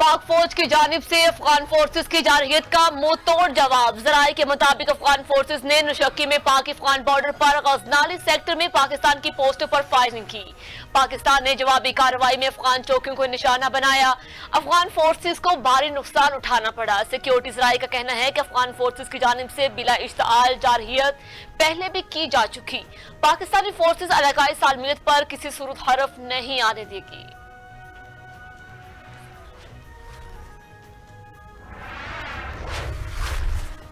पाक फौज की जानिब से अफगान फोर्सेस की जारहियत का मुंह तोड़ जवाब। जराये के मुताबिक अफगान फोर्सेस ने नशक्की में पाक अफगान बॉर्डर पर गजनाली सेक्टर में पाकिस्तान की पोस्टों पर फायरिंग की। पाकिस्तान ने जवाबी कार्रवाई में अफगान चौकियों को निशाना बनाया। अफगान फोर्सेस को भारी नुकसान उठाना पड़ा। सिक्योरिटी जराये का कहना है कि अफगान फोर्सेस की जानिब से बिला इश्ताल जारहियत पहले भी की जा चुकी। पाकिस्तानी फोर्सेस इलाकाई सालमियत पर किसी सूरत हरफ नहीं आने देगी।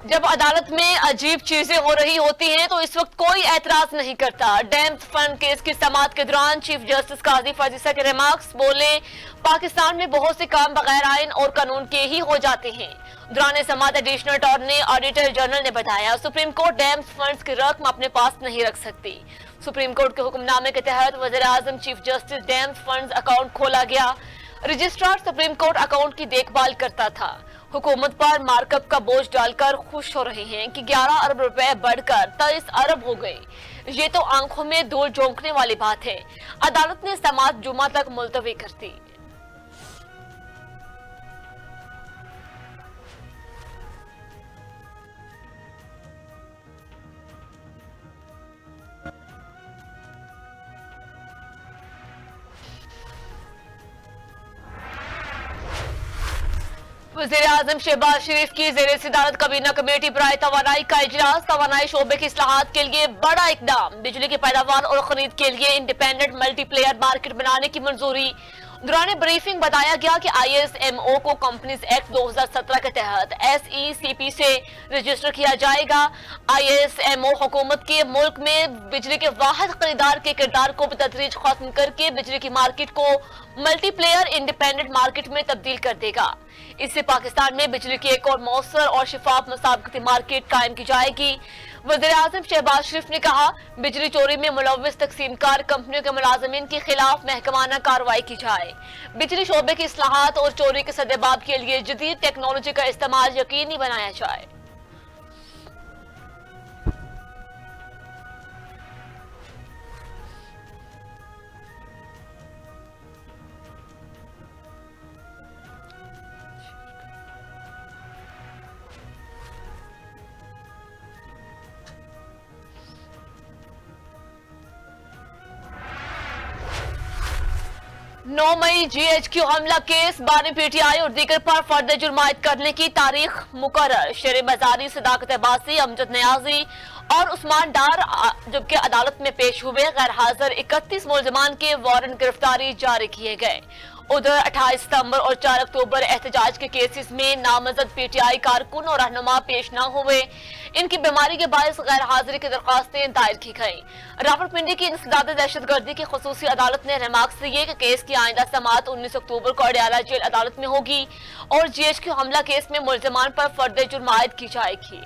जब अदालत में अजीब चीजें हो रही होती हैं तो इस वक्त कोई एतराज नहीं करता। डैम फंड केस की समाअत के दौरान चीफ जस्टिस काजी फजीसा के रिमार्क्स बोले, पाकिस्तान में बहुत से काम बगैर आइन और कानून के ही हो जाते हैं। दौरान समाअत एडिशनल अटॉर्नी ऑडिटर जनरल ने बताया, सुप्रीम कोर्ट डैम फंड्स की रकम अपने पास नहीं रख सकती। सुप्रीम कोर्ट के हुक्मनामे के तहत वज़ीर आज़म chief justice dam funds account खोला गया। रजिस्ट्रार सुप्रीम कोर्ट अकाउंट की देखभाल करता था। हुकूमत पर मार्कअप का बोझ डालकर खुश हो रहे हैं कि 11 अरब रुपए बढ़कर 23 अरब हो गए। ये तो आंखों में धूल झोंकने वाली बात है। अदालत ने समाअत जुमा तक मुलतवी कर दी। वज़ीर आज़म शहबाज शरीफ की ज़ेरे सदारत काबीना कमेटी बराए तवानाई का इजलास। तवानाई शोबे की इस्लाहात के लिए बड़ा इकदाम। बिजली की पैदावार और खरीद के लिए इंडिपेंडेंट मल्टीप्लेयर मार्केट बनाने की मंजूरी। दौरान ब्रीफिंग बताया गया कि ISMO को कंपनीज एक्ट 2017 के तहत SECP से रजिस्टर किया जाएगा। ISMO हुकूमत के मुल्क में बिजली के वाहिद खरीदार के किरदार को बतदरीज खत्म करके बिजली की मार्केट को मल्टीप्लेयर इंडिपेंडेंट मार्केट में तब्दील कर देगा। इससे पाकिस्तान में बिजली की एक और मौसर और शिफाफ मुसाबकती मार्केट कायम की जाएगी। वज़ीर आज़म शहबाज शरीफ ने कहा, बिजली चोरी में मुलव्विस तकसीमकार कंपनियों के मुलाजमीन के खिलाफ महकमाना कार्रवाई की जाए। बिजली शोबे की इस्लाहात और चोरी के सद्देबाब के लिए जदीद टेक्नोलॉजी का इस्तेमाल यकीनी बनाया जाए। नौ मई GHQ हमला केस, बानी PTI और दीगर पर फर्द जुर्मायत करने की तारीख मुकर्रर। शेर बाजारी, सदाकत अब्बासी, अमजद नियाजी और उस्मान डार जबकि अदालत में पेश हुए। गैर हाजिर 31 मुलजमान के वारंट गिरफ्तारी जारी किए गए। उधर 28 सितंबर और 4 अक्टूबर एहतजाज के केसेस में नामजद PTI कारकुन और रहनुमा पेश न हुए। इनकी बीमारी के बायस गैर हाजिरी की दरखास्तें दायर की गई। रावलपिंडी की इंसदाद दहशतगर्दी की खुसूसी अदालत ने रिमार्क्स दिए कि केस की आइंदा समाअत 19 अक्टूबर को अडयाला जेल अदालत में होगी और GHQ हमला केस में मुलजमान पर फर्द जुर्मायत की जाएगी।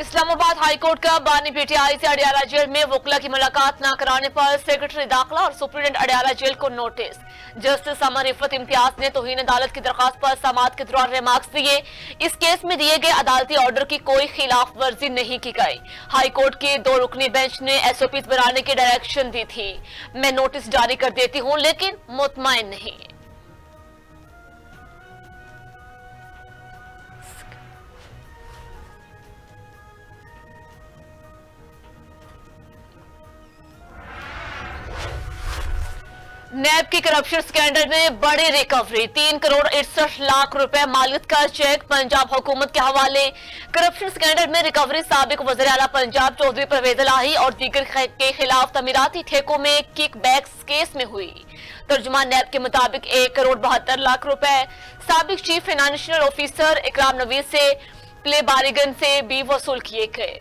इस्लामाबाद हाईकोर्ट का बानी PTI से अडयाला जेल में वकला की मुलाकात न कराने पर सेक्रेटरी दाखिला और सुप्रीडेंट अडयाला जेल को notice. Justice summer Rifat Imtiaz ने तौहीन अदालत की दरखास्त पर समाअत के दौरान रिमार्क्स दिए। इस केस में दिए गए अदालती ऑर्डर की कोई खिलाफ वर्जी नहीं की गई। हाईकोर्ट के 2 रुकनी बेंच ने SOPs बनाने की डायरेक्शन दी थी। मैं नोटिस जारी कर देती हूँ लेकिन मुतमईन नहीं। नैब की करप्शन स्कैंडल में बड़ी रिकवरी। 3 करोड़ 61 लाख रुपए मालियत का चेक पंजाब हुकूमत के हवाले। करप्शन स्कैंडल में रिकवरी साबिक वज़ीर आला पंजाब चौधरी परवेज इलाही और दीगर के खिलाफ तमीराती ठेकों में किक बैक्स केस में हुई। तर्जुमान नैब के मुताबिक 1 करोड़ 72 लाख रुपए साबिक चीफ फाइनेंशियल ऑफिसर इकराम नवीज से प्ले बारीगन से भी वसूल किए गए।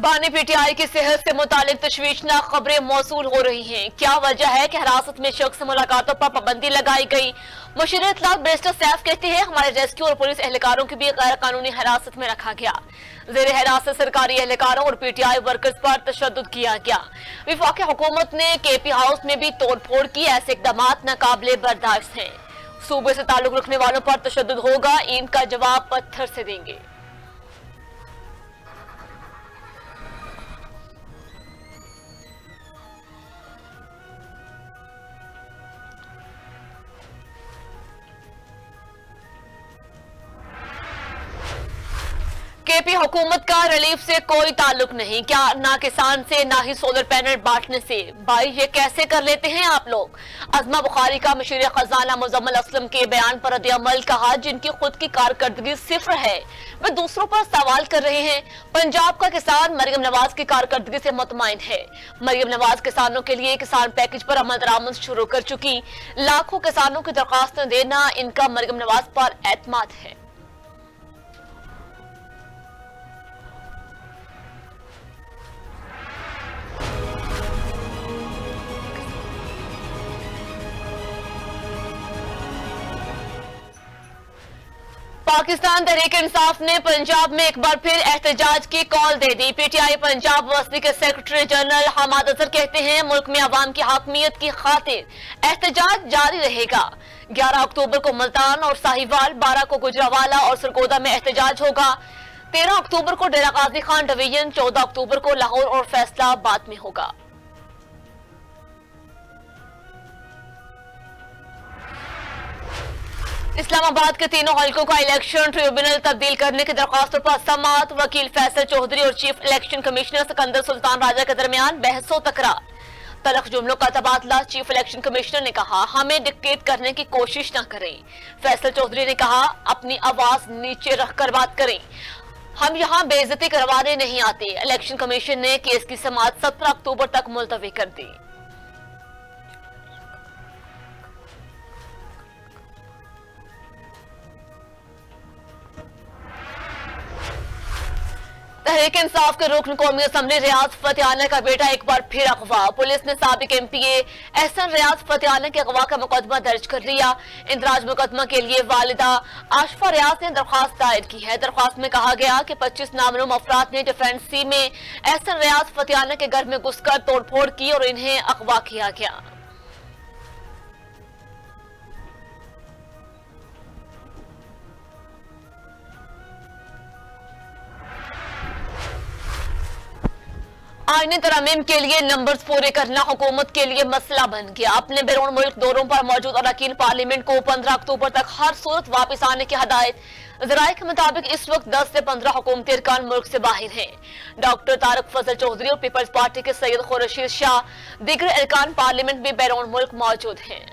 बानी पीटीआई की सेहत से मुतालिक तशवीशनाक खबरें मौसूल हो रही हैं। क्या वजह है कि हिरासत में शख्स मुलाकातों पर पाबंदी लगाई गई। मुशीर इत्तलात बैरिस्टर सैफ कहते हैं हमारे रेस्क्यू और पुलिस एहलकारों की भी गैर कानूनी हिरासत में रखा गया। जेर हिरासत सरकारी एहलकारों और पीटीआई वर्कर्स पर तशद्दुद किया गया। विफाकी हुकूमत ने केपी हाउस में भी तोड़ फोड़ की। ऐसे इकदाम नाकाबिले बर्दाश्त हैं। सूबे से ताल्लुक रखने वालों पर तशद्दुद होगा, इनका जवाब पत्थर से देंगे। केपी हुकूमत का रिलीफ से कोई ताल्लुक नहीं, क्या ना किसान से ना ही सोलर पैनल बांटने से। भाई ये कैसे कर लेते हैं आप लोग। अजमा बुखारी का मुशीर खजाना मुजम्मल असलम के बयान पर रद्द-ए-अमल कहा जिनकी खुद की कारकर्दगी सिफर है वे दूसरों पर सवाल कर रहे हैं। पंजाब का किसान मरियम नवाज की कारकर्दगी से मुतमईन है। मरियम नवाज किसानों के लिए किसान पैकेज पर अमल दरामद शुरू कर चुकी। लाखों किसानों की दरखास्तें देना इनका मरियम नवाज पर एतमाद है। पाकिस्तान तहरीक इंसाफ ने पंजाब में एक बार फिर एहतजाज की कॉल दे दी। पीटीआई पंजाब वसनी के सेक्रेटरी जनरल हमाद अजहर कहते हैं मुल्क में अवाम की हाकमियत की खातिर एहतजाज जारी रहेगा। 11 अक्टूबर को मुल्तान और साहिवाल, 12 को गुजरावाला और सरगोदा में एहतजाज होगा। 13 अक्टूबर को डेरा गाजी खान डिवीजन, 14 अक्टूबर को लाहौर और फैसलाबाद में होगा। इस्लामाबाद के तीनों हलकों का इलेक्शन ट्रिब्यूनल तब्दील करने की दरखास्तों पर समाअत। वकील फैसल चौधरी और chief election commissioner Sikandar Sultan Raja के दरमियान बहसो तकरार। तलख जुमलों का तबादला। चीफ इलेक्शन कमिश्नर ने कहा हमें डिक्टेट करने की कोशिश न करें। फैसल चौधरी ने कहा अपनी आवाज नीचे रखकर बात करें, हम यहाँ बेइज्जती करवाने नहीं आते। इलेक्शन कमीशन ने केस की समाअत 17 अक्टूबर तक मुलतवी कर दी। तहरीक इंसाफ के रुकन कौमी असम्बली रियाज फतेहाना का बेटा एक बार फिर अगवा। पुलिस ने साबिक एमपीए एहसन रियाज फतेहाना के अगवा का मुकदमा दर्ज कर लिया। इंदराज मुकदमा के लिए वालिदा आशफा रियाज ने दरख्वास्त दायर की है। दरख्वास्त में कहा गया कि 25 नामलूम अफराद ने डिफेंस सी में एहसन रियाज फतेहाना के घर में घुसकर तोड़फोड़ की और इन्हें अगवा किया गया। आईनी तरमीम के लिए नंबर्स पूरे करना हुकूमत के लिए मसला बन गया। अपने बैरून मुल्क दौरों पर मौजूद अरकान पार्लियामेंट को 15 अक्टूबर तक हर सूरत वापस आने की हदायत। जराये के मुताबिक इस वक्त 10 से 15 हुकूमती अरकान मुल्क से बाहर हैं। डॉक्टर तारक फजल चौधरी और पीपल्स पार्टी के सैयद खुर्शीद शाह, दीगर अरकान पार्लियामेंट भी बैरून मुल्क मौजूद हैं।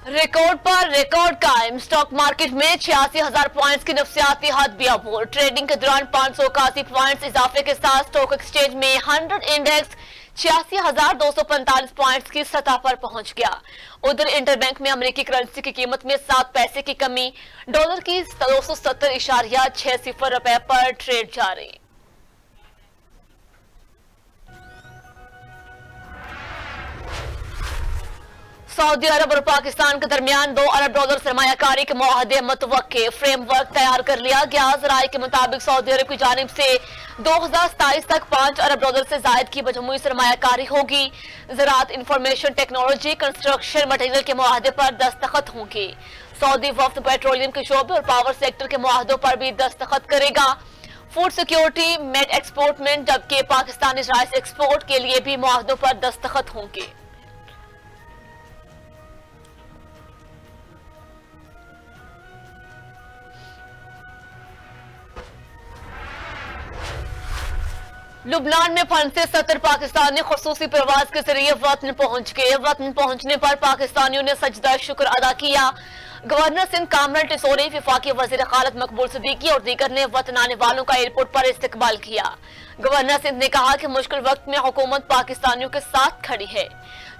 रिकॉर्ड पर रिकॉर्ड कायम। स्टॉक मार्केट में 86,000 पॉइंट्स की नफसियाती हद भी अबूर। ट्रेडिंग के दौरान 581 पॉइंट्स इजाफे के साथ स्टॉक एक्सचेंज में 100 इंडेक्स 86,245 पॉइंट्स की सतह पर पहुंच गया। उधर इंटरबैंक में अमेरिकी करेंसी की कीमत में 7 पैसे की कमी, डॉलर की 270.60 रुपए पर ट्रेड जारी। सऊदी अरब और पाकिस्तान के दरमियान $2 अरब सरमायाकारी के मुआहदे मुतवक्के। फ्रेमवर्क तैयार कर लिया गया। जराये के मुताबिक सऊदी अरब की जानिब से 2027 तक $5 अरब से जायद की मजमूई सरमायाकारी होगी। ज़राअत, इंफॉर्मेशन टेक्नोलॉजी, कंस्ट्रक्शन मटेरियल के मुआहदे पर दस्तखत होंगे। सऊदी वफ्द पेट्रोलियम के शोबे और पावर सेक्टर के मुआहदों पर भी दस्तखत करेगा। फूड सिक्योरिटी, मेड एक्सपोर्टमेंट, जबकि पाकिस्तानी राइस एक्सपोर्ट के लिए भी मुआहदों पर दस्तखत होंगे। लुबनान में फंसे 70 पाकिस्तानी खुसूसी प्रवास के जरिए वतन पहुंच गए। वतन पहुंचने पर पाकिस्तानियों ने सजदा शुक्र अदा किया। गवर्नर सिंध कामरान टिसोरी, वफाकी वजीर खालद मकबूल सिद्दीकी और दीगर ने वतन आने वालों का एयरपोर्ट पर इस्तकबाल किया। गवर्नर सिंध ने कहा कि मुश्किल वक्त में हुकूमत पाकिस्तानियों के साथ खड़ी है।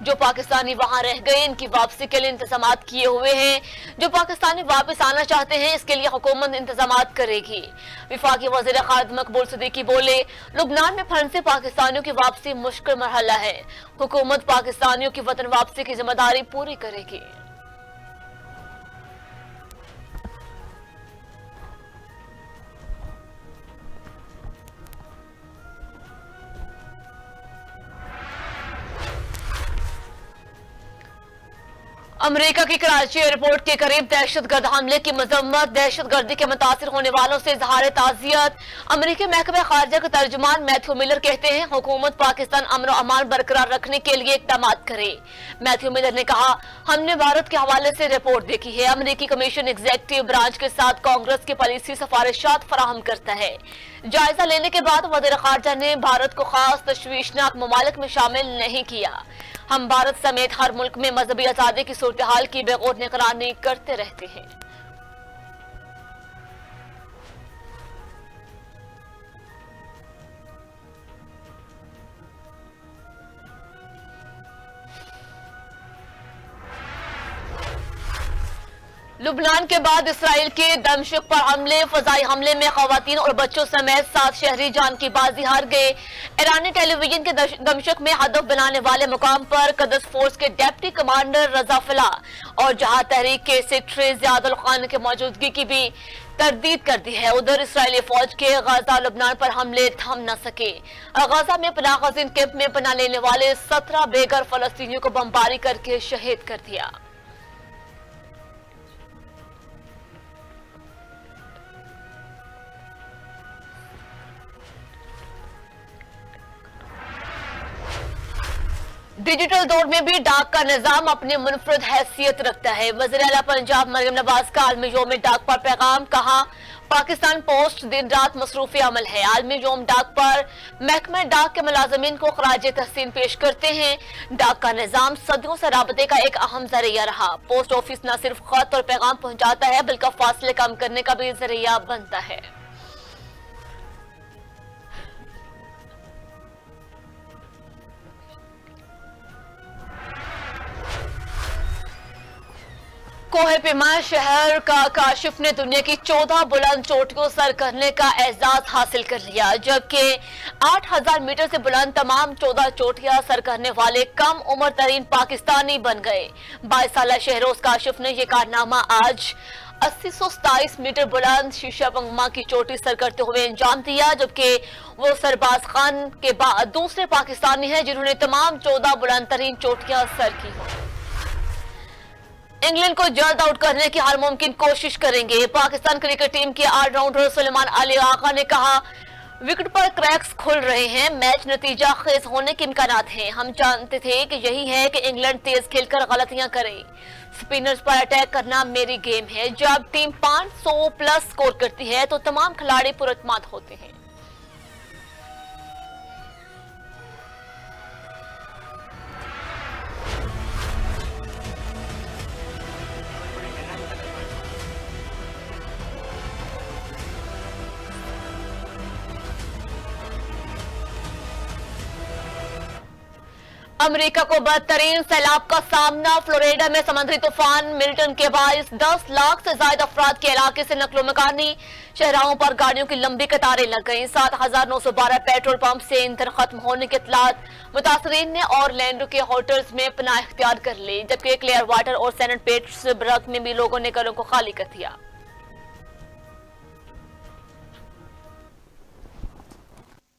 जो पाकिस्तानी वहां रह गए इनकी वापसी के लिए इंतजाम किए हुए हैं। जो पाकिस्तानी वापस आना चाहते हैं इसके लिए हुकूमत इंतजाम करेगी। विफाकी वज़ीर ख़ारिजा मकबूल सिद्दीकी बोले, लुबनान में फंसे पाकिस्तानियों की वापसी मुश्किल मरहला है। हुकूमत पाकिस्तानियों की वतन वापसी की जिम्मेदारी पूरी करेगी। अमेरिका की कराची एयरपोर्ट के करीब दहशतगर्द हमले की मजम्मत। दहशतगर्दी के मुतासिर होने वालों से इजहार ताजियत। अमेरिकी महकमे खारजा के तर्जुमान मैथ्यू मिलर कहते हैं, हुकूमत पाकिस्तान अमन और अमान बरकरार रखने के लिए इकदाम करे। मैथ्यू मिलर ने कहा, हमने भारत के हवाले से रिपोर्ट देखी है। अमेरिकी कमीशन एग्जीक्यूटिव ब्रांच के साथ कांग्रेस की पॉलिसी सिफारिशात फराहम करता है। जायजा लेने के बाद वज़ीर खारजा ने भारत को खास तशवीशनाक ममालिक में शामिल नहीं किया। हम भारत समेत हर मुल्क में मजहबी आजादी की सूरत हाल की बेगौर निगरानी करते रहते हैं। लुबनान के बाद इसराइल के दमश्क पर हमले। फजाई हमले में खवातीन और बच्चों समेत 7 शहरी जान की बाजी हार गए। ईरानी टेलीविजन के दमश्क में हदफ बनाने वाले मुकाम पर कदस फोर्स के डिप्टी कमांडर रजा फला और जहाद तहरीक के सेक्रेटरी ज़ियादुल खान की मौजूदगी की भी तरदीद कर दी है। उधर इसराइली फौज के गाजा लुबनान पर हमले थम न सके। गाजा में पनाह गज़ीन कैंप में पनाह लेने वाले 17 बेघर फलस्तीनियों को बमबारी करके शहीद कर दिया। डिजिटल दौर में भी डाक का निजाम अपनी मुनफरद हैसियत रखता है। वज़ीर आला पंजाब मरियम नवाज का आलमी योम डाक पर पैगाम। कहा, पाकिस्तान पोस्ट दिन रात मसरूफ अमल है। आलमी योम डाक पर महकमा डाक के मुलाजमीन को खराज तहसीन पेश करते हैं। डाक का निजाम सदियों से राबते का एक अहम जरिया रहा। पोस्ट ऑफिस न सिर्फ खत और पैगाम पहुंचाता है बल्कि फासले कम करने का भी जरिया बनता है। कोहे पिमा शहर का काशिफ ने दुनिया की 14 बुलंद चोटियों सर करने का एजाज हासिल कर लिया, जबकि 8000 मीटर से बुलंद तमाम 14 चोटियां सर करने वाले कम उम्र तरीन पाकिस्तानी बन गए। 22 साल शहरोज काशिफ ने यह कारनामा आज 8027 मीटर बुलंद शीशा बंगमा की चोटी सर करते हुए अंजाम दिया, जबकि वो सरबाज खान के बाद दूसरे पाकिस्तानी हैं जिन्होंने तमाम 14 बुलंद तरीन चोटियां सर की हो। इंग्लैंड को जल्द आउट करने की हर मुमकिन कोशिश करेंगे। पाकिस्तान क्रिकेट टीम के ऑलराउंडर सुलेमान अली आगा ने कहा, विकेट पर क्रैक्स खुल रहे हैं, मैच नतीजा खेज होने के इम्कानात हैं। हम जानते थे कि यही है कि इंग्लैंड तेज खेलकर गलतियां करे। स्पिनर्स पर अटैक करना मेरी गेम है। जब टीम 500 प्लस स्कोर करती है तो तमाम खिलाड़ी पुरअतमाद होते हैं। अमेरिका को बदतरीन सैलाब का सामना। फ्लोरिडा में समुद्री तूफान मिल्टन के बायस 10 लाख से ज्यादा अफराद के इलाके से नकलो मकानी। शहराओं पर गाड़ियों की लंबी कतारें लग गईं। 7912 पेट्रोल पंप से ईंधन खत्म होने के इत्तलात। मुतासरीन ने ऑरलैंडो के होटल्स में पनाह इख्तियार कर ली, जबकि क्लियर वाटर और सेंट पीटर्सबर्ग में भी लोगों ने घरों को खाली कर दिया।